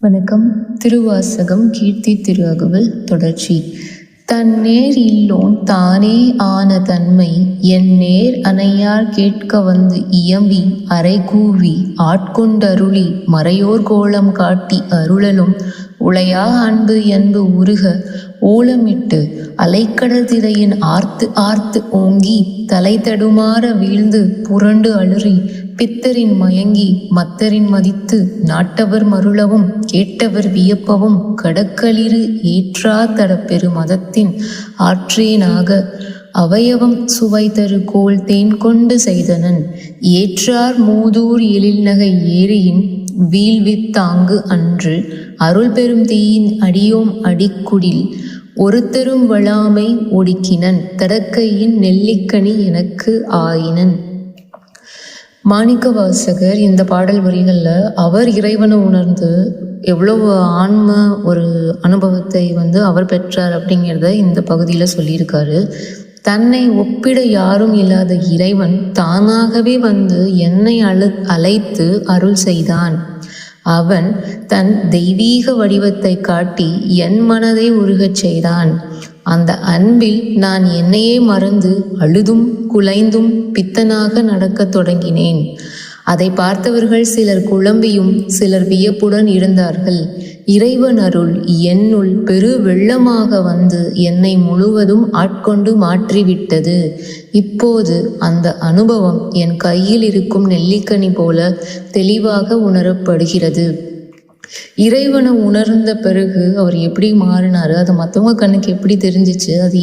வணக்கம். திருவாசகம் கீர்த்தி திரு அகவல் தொடர்ச்சி. தன்னேர் இல்லோன் தானே ஆன தன்மை எந்நேர் அனையார் கேட்க வந்து இயம்பி அறைகூவி ஆட்கொண்டருளி மறையோர் கோலம் காட்டி அருளலும் உளையா அன்பு என்பு உருக ஓலமிட்டு அலைக்கடல் திரையின் ஆர்த்து ஆர்த்து ஓங்கி தலை தடுமாற வீழ்ந்து புரண்டு அழுறி பித்தரின் மயங்கி மத்தரின் மதித்து நாட்டவர் மருளவும் கேட்டவர் வியப்பவும் கடக்களிறு ஏற்றா தட பெரு மதத்தின் ஆற்றேனாக அவயவம் சுவை தரு கோல் தேன் கொண்டு செய்தனன் ஏற்றார் மூதூர் எழில்நகை ஏரியின் வீழ்வித்தாங்கு அன்று அருள் பெரும் தீயின் அடியோம் அடிக்குடில் ஒருத்தரும் வளாமை ஒடுக்கினன் தடக்கையின் நெல்லிக்கனி எனக்கு ஆயினன். மாணிக்கவாசகர் இந்த பாடல் வரிகளில் அவர் இறைவனை உணர்ந்து எவ்வளவு ஆன்ம ஒரு அனுபவத்தை அவர் பெற்றார் அப்படிங்கிறத இந்த பகுதியில் சொல்லியிருக்காரு. தன்னை ஒப்பிட யாரும் இல்லாத இறைவன் தானாகவே என்னை அழைத்து அருள் செய்தான். அவன் தன் தெய்வீக வடிவத்தை காட்டி என் மனதை உருகச் செய்தான். அந்த அன்பில் நான் என்னையே மறந்து அழுதும் குலைந்தும் பித்தனாக நடக்கத் தொடங்கினேன். அதை பார்த்தவர்கள் சிலர் குழம்பியும் சிலர் வியப்புடன் இருந்தார்கள். இறைவன் அருள் என்னுள் பெரு வெள்ளமாக என்னை முழுவதும் ஆட்கொண்டு மாற்றிவிட்டது. இப்போது அந்த அனுபவம் என் கையில் இருக்கும் நெல்லிக்கனி போல தெளிவாக உணரப்படுகிறது. இறைவனை உணர்ந்த பிறகு அவர் எப்படி மாறினாரு, அது மற்றவங்க கண்ணுக்கு எப்படி தெரிஞ்சிச்சு, அது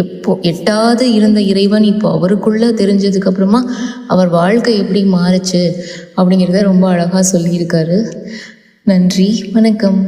எப்போ எட்டாத இருந்த இறைவன் இப்போ அவருக்குள்ள தெரிஞ்சதுக்கு அப்புறமா அவர் வாழ்க்கை எப்படி மாறுச்சு அப்படிங்கிறத ரொம்ப அழகா சொல்லியிருக்காரு. நன்றி, வணக்கம்.